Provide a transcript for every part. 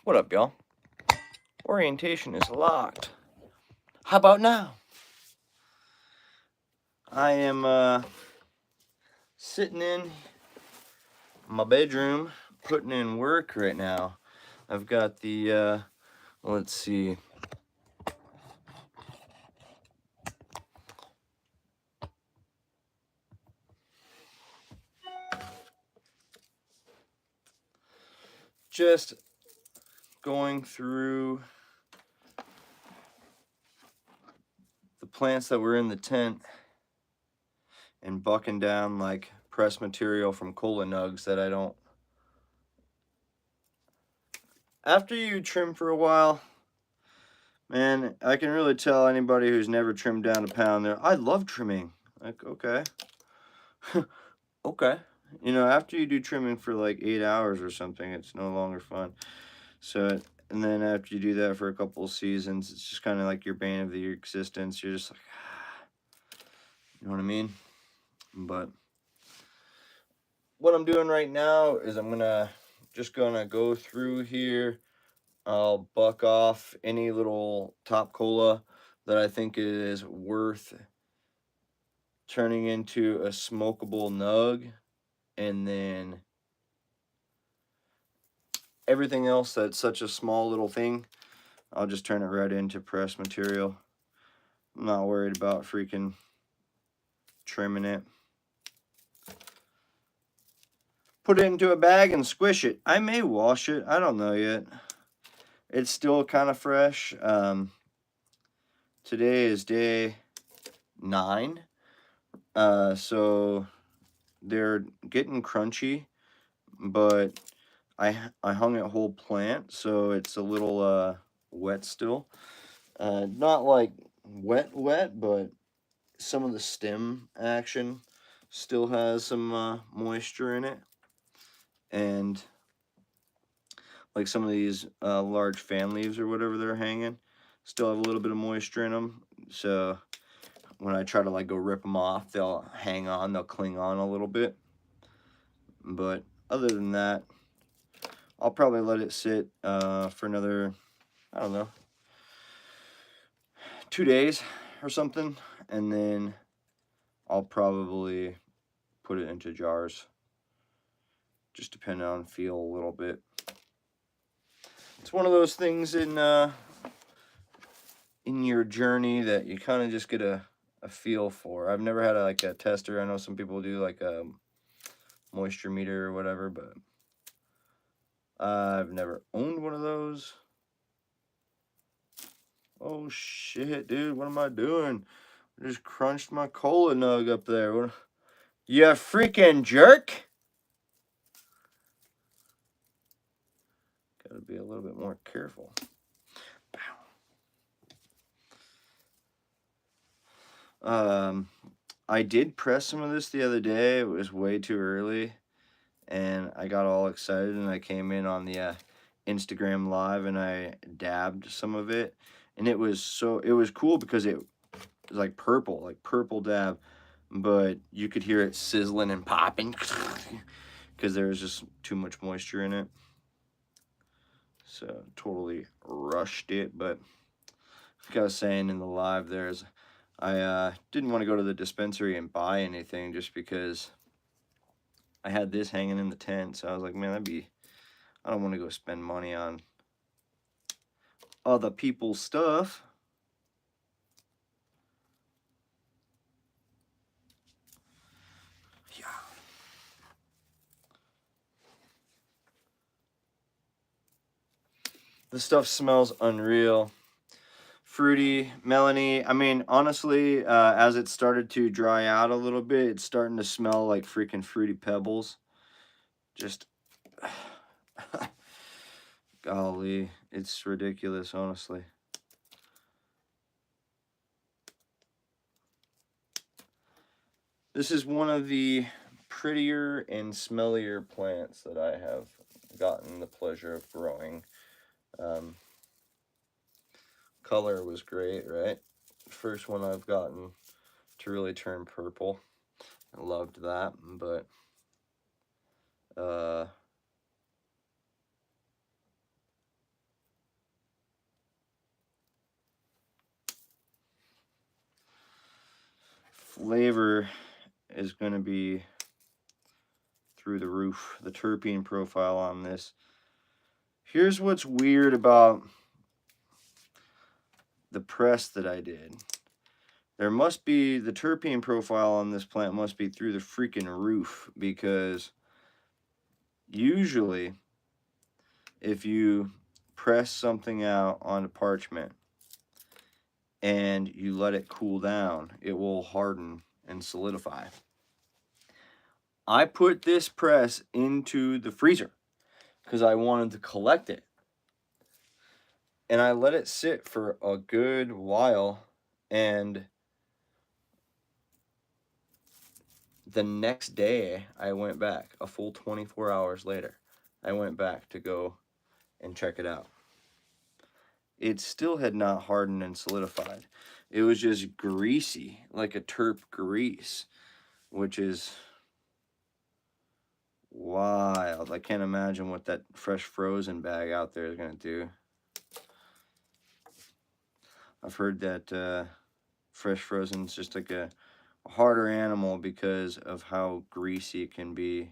What up, y'all? Orientation is locked. How about now? I am sitting in my bedroom putting in work right now. I've got the let's see. Just going through the plants that were in the tent and bucking down like press material from Cola Nugs that I don't. After you trim for a while, man, I can really tell anybody who's never trimmed down a pound there. I love trimming. Like, okay. Okay. You know, after you do trimming for like 8 hours or something, it's no longer fun. So, and then after you do that for a couple of seasons, it's just kind of like your bane of your existence. You're just like, you know what I mean? But what I'm doing right now is I'm just gonna go through here. I'll buck off any little top cola that I think is worth turning into a smokable nug, and then everything else that's such a small little thing, I'll just turn it right into press material. I'm not worried about freaking trimming it. Put it into a bag and squish it. I may wash it. I don't know yet. It's still kind of fresh. Today is day 9. So they're getting crunchy, but I hung it whole plant, so it's a little wet still. Not like wet, but some of the stem action still has some moisture in it, and like some of these large fan leaves or whatever they're hanging still have a little bit of moisture in them. So when I try to like go rip them off, they'll hang on, they'll cling on a little bit. But other than that, I'll probably let it sit for another, I don't know, 2 days or something, and then I'll probably put it into jars. Just depending on feel a little bit. It's one of those things in your journey that you kind of just get a feel for. I've never had like a tester. I know some people do like a moisture meter or whatever, but I've never owned one of those. Oh shit, dude, what am I doing? I just crunched my cola nug up there. What? You freaking jerk! Gotta be a little bit more careful. I did press some of this the other day. It was way too early, and I got all excited, and I came in on the Instagram live, and I dabbed some of it, and it was cool because it was like purple dab, but you could hear it sizzling and popping because there was just too much moisture in it. So totally rushed it, but like I was saying in the live, I didn't want to go to the dispensary and buy anything just because I had this hanging in the tent. So I was like, man, I don't want to go spend money on other people's stuff. Yeah. The stuff smells unreal. Fruity, melony. I mean, honestly, as it started to dry out a little bit, it's starting to smell like freaking Fruity Pebbles. Just, golly, it's ridiculous, honestly. This is one of the prettier and smellier plants that I have gotten the pleasure of growing. Color was great, right? First one I've gotten to really turn purple. I loved that, but flavor is going to be through the roof. The terpene profile on this. Here's what's weird about the press that I did. There must be, the terpene profile on this plant must be through the freaking roof, because usually if you press something out onto parchment and you let it cool down, it will harden and solidify. I put this press into the freezer because I wanted to collect it. And I let it sit for a good while, and the next day I went back, a full 24 hours later, I went back to go and check it out. It still had not hardened and solidified. It was just greasy, like a terp grease, which is wild. I can't imagine what that fresh frozen bag out there is going to do. I've heard that fresh frozen is just like a harder animal because of how greasy it can be.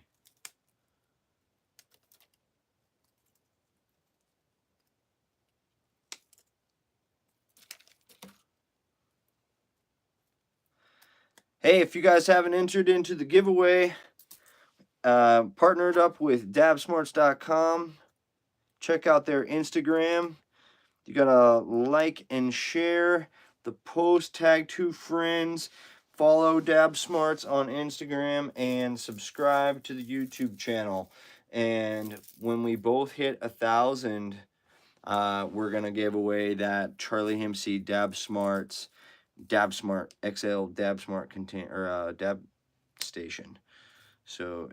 Hey, if you guys haven't entered into the giveaway, partnered up with dabsmarts.com. Check out their Instagram. You gotta like and share the post, tag 2 friends, follow Dab Smarts on Instagram, and subscribe to the YouTube channel. And when we both hit 1,000, we're gonna give away that Charlie Hempsey Dab Smart XL Dab Smart container Dab station. So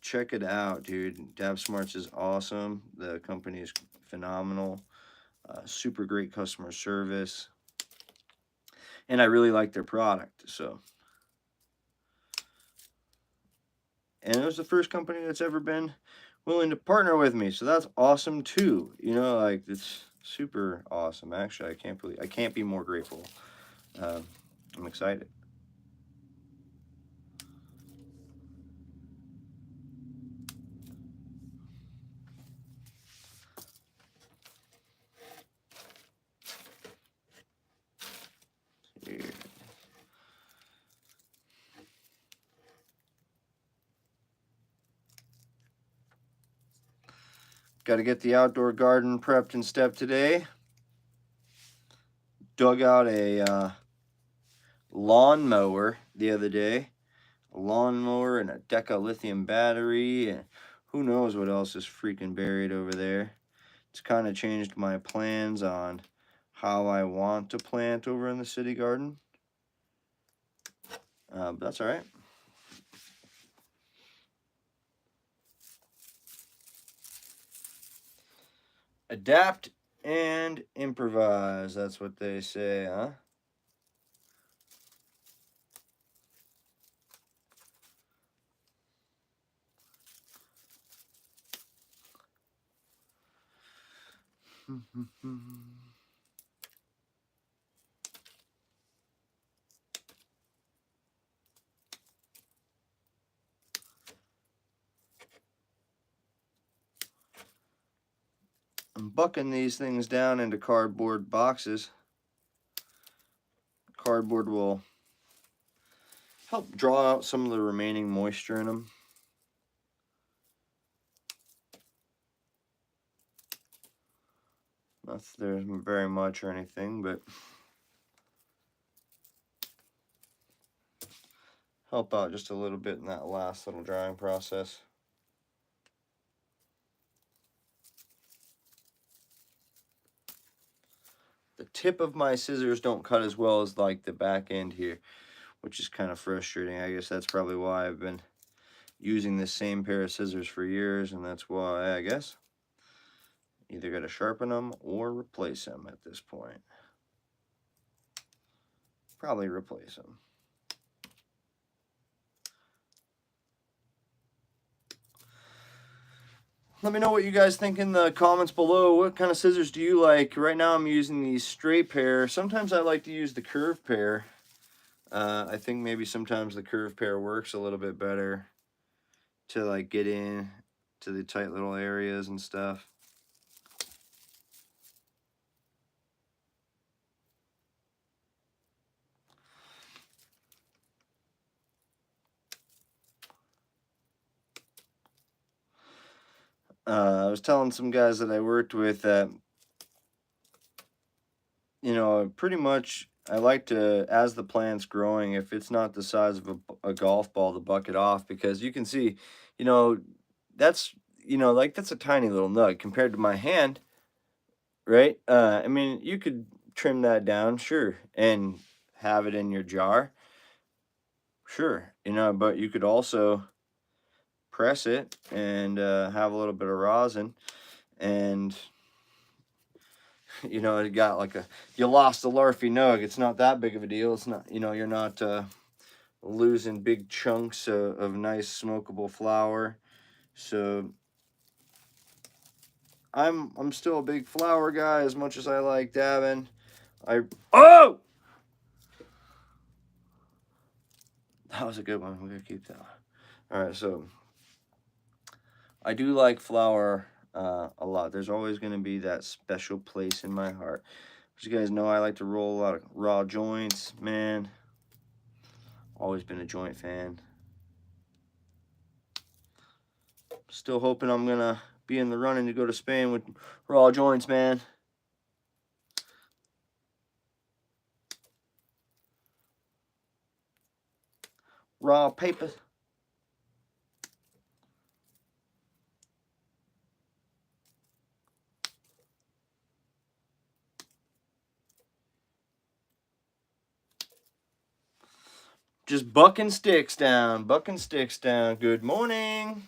check it out, dude. Dab Smarts is awesome. The company is phenomenal. Super great customer service, and I really like their product. So, and it was the first company that's ever been willing to partner with me, so that's awesome too. You know, like, it's super awesome. Actually, I can't be more grateful. I'm excited. Here. Got to get the outdoor garden prepped and stepped today. Dug out a lawnmower the other day. A lawnmower and a Deca lithium battery, and who knows what else is freaking buried over there. It's kind of changed my plans on how I want to plant over in the city garden. But that's all right. Adapt and improvise. That's what they say, huh? I'm bucking these things down into cardboard boxes. Cardboard will help draw out some of the remaining moisture in them. Not that there's very much or anything, but help out just a little bit in that last little drying process. The tip of my scissors don't cut as well as like the back end here, which is kind of frustrating. I guess that's probably why I've been using this same pair of scissors for years, and that's why, I guess, either got to sharpen them or replace them at this point. Probably replace them. Let me know what you guys think in the comments below. What kind of scissors do you like? Right now I'm using these straight pair. Sometimes I like to use the curved pair. I think maybe sometimes the curved pair works a little bit better to like get in to the tight little areas and stuff. I was telling some guys that I worked with that, you know, pretty much I like to, as the plant's growing, if it's not the size of a golf ball, to buck it off, because you can see, you know, that's, you know, like that's a tiny little nug compared to my hand, right? I mean, you could trim that down, sure, and have it in your jar, sure, you know, but you could also press it and have a little bit of rosin, and you know, it got like a, you lost a larfy nug. It's not that big of a deal. It's not, you know, you're not losing big chunks of nice smokable flower. So I'm still a big flower guy as much as I like dabbing. Oh, that was a good one. We're gonna keep that. All right, so I do like flower a lot. There's always gonna be that special place in my heart. As you guys know, I like to roll a lot of raw joints, man. Always been a joint fan. Still hoping I'm gonna be in the running to go to Spain with raw joints, man. Raw paper. Just bucking sticks down, bucking sticks down. Good morning.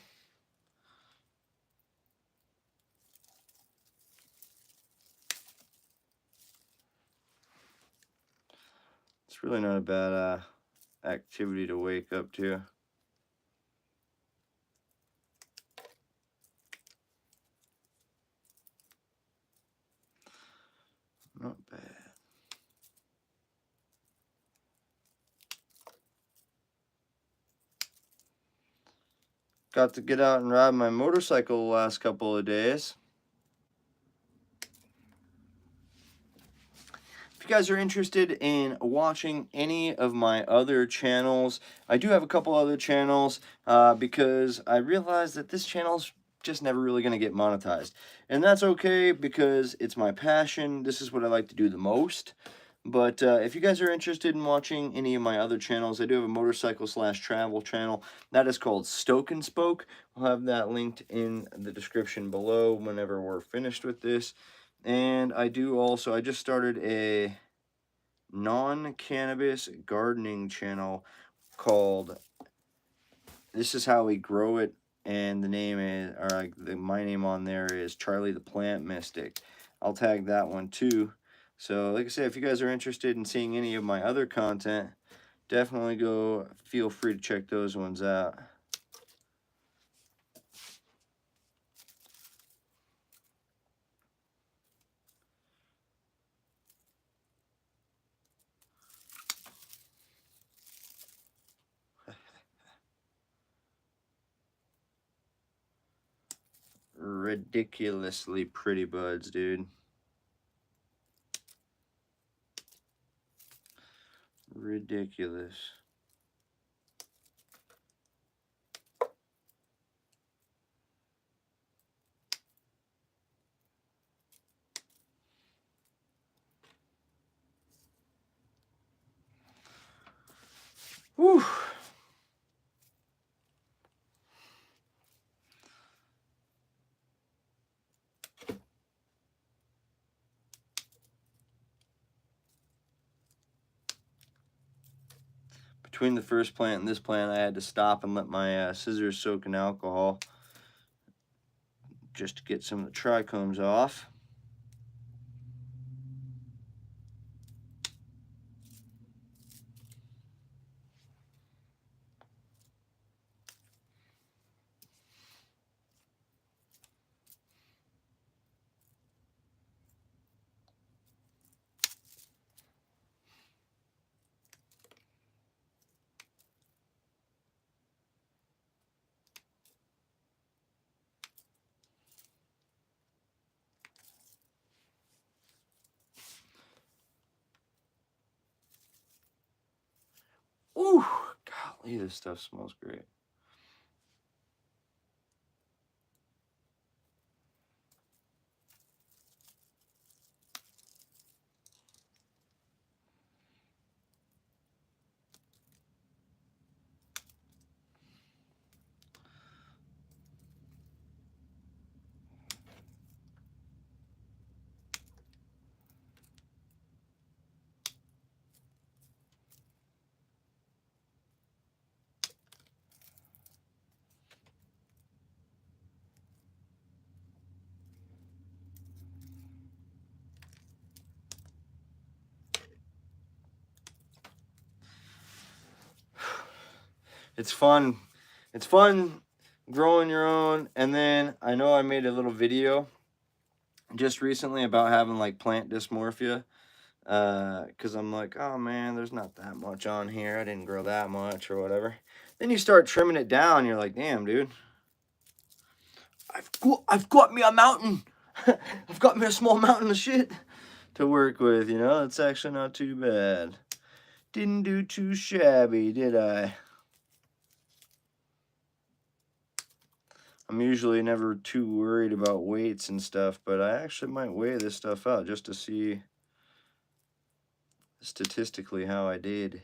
It's really not a bad activity to wake up to. Not bad. Got to get out and ride my motorcycle the last couple of days. If you guys are interested in watching any of my other channels, I do have a couple other channels because I realized that this channel's just never really going to get monetized. And that's okay because it's my passion. This is what I like to do the most. But if you guys are interested in watching any of my other channels, I do have a motorcycle/travel channel. That is called Stoke and Spoke. I'll have that linked in the description below whenever we're finished with this. And I just started a non-cannabis gardening channel called This Is How We Grow It. And the name is, or like my name on there is Charlie the Plant Mystic. I'll tag that one too. So like I said, if you guys are interested in seeing any of my other content, definitely feel free to check those ones out. Ridiculously pretty buds, dude. Ridiculous. Whew. Between the first plant and this plant, I had to stop and let my scissors soak in alcohol just to get some of the trichomes off. Golly, this stuff smells great. It's fun. It's fun growing your own. And then I know I made a little video just recently about having like plant dysmorphia. Because I'm like, oh man, there's not that much on here. I didn't grow that much or whatever. Then you start trimming it down. You're like, damn, dude. I've got me a mountain. I've got me a small mountain of shit to work with, you know? It's actually not too bad. Didn't do too shabby, did I? I'm usually never too worried about weights and stuff, but I actually might weigh this stuff out just to see statistically how I did.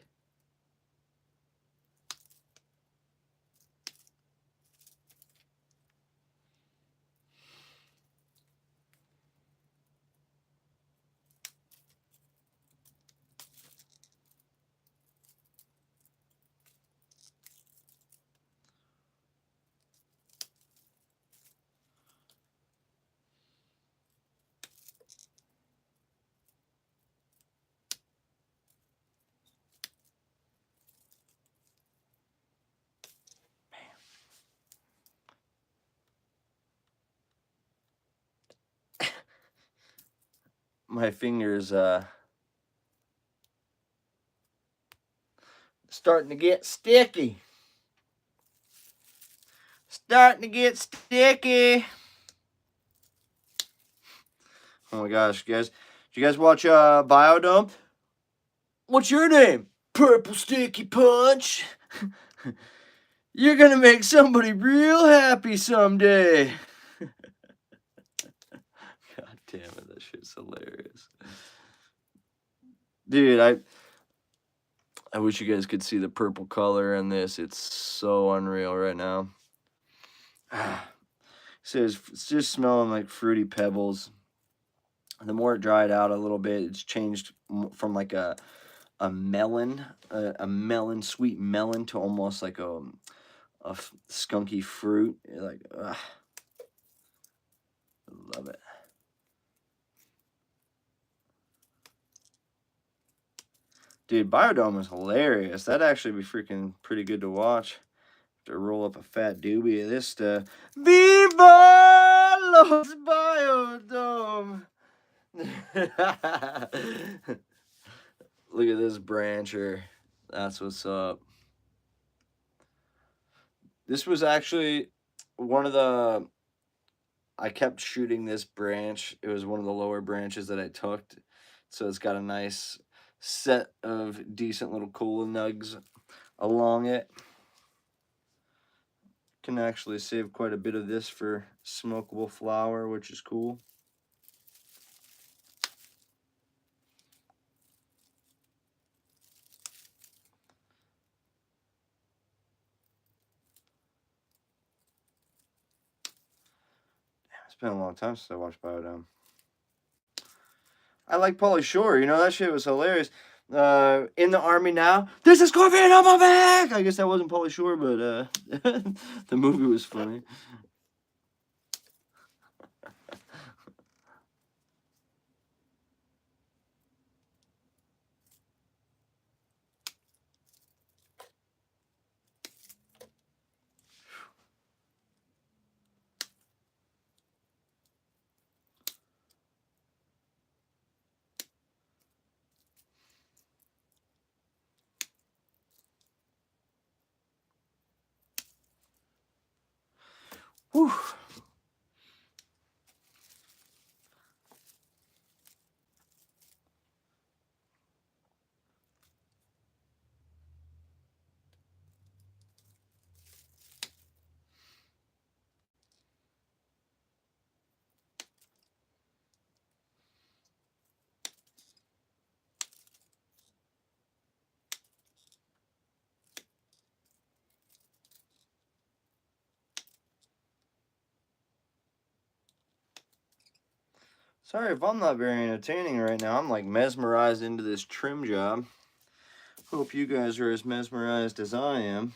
My fingers starting to get sticky. Starting to get sticky. Oh my gosh, guys. Did you guys watch Biodome? What's your name? Purple Sticky Punch. You're gonna make somebody real happy someday. God damn it, that shit's hilarious. Dude, I wish you guys could see the purple color in this. It's so unreal right now. So it's just smelling like Fruity Pebbles. The more it dried out a little bit, it's changed from like a melon, a melon, sweet melon, to almost like a skunky fruit. Like, ugh. I love it. Dude, Biodome is hilarious. That'd actually be freaking pretty good to watch. To roll up a fat doobie of this stuff. Viva Los Biodome! Look at this brancher. That's what's up. This was actually one of the... I kept shooting this branch. It was one of the lower branches that I took. So it's got a nice set of decent little cola nugs along it. Can actually save quite a bit of this for smokable flour, which is cool. It's been a long time since I watched Biodome. I like Pauly Shore. You know, that shit was hilarious. In the Army Now. There's a scorpion on my back! I guess that wasn't Pauly Shore, but the movie was funny. Whew. Sorry if I'm not very entertaining right now. I'm like mesmerized into this trim job. Hope you guys are as mesmerized as I am.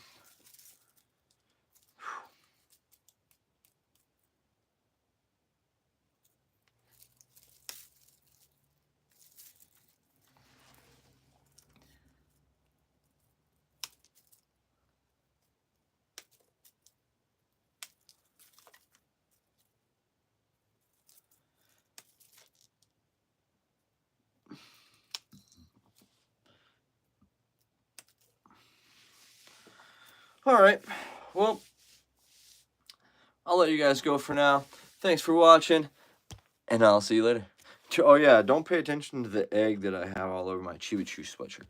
All right, well, I'll let you guys go for now. Thanks for watching, and I'll see you later. Oh yeah, don't pay attention to the egg that I have all over my Chiba Chew sweatshirt.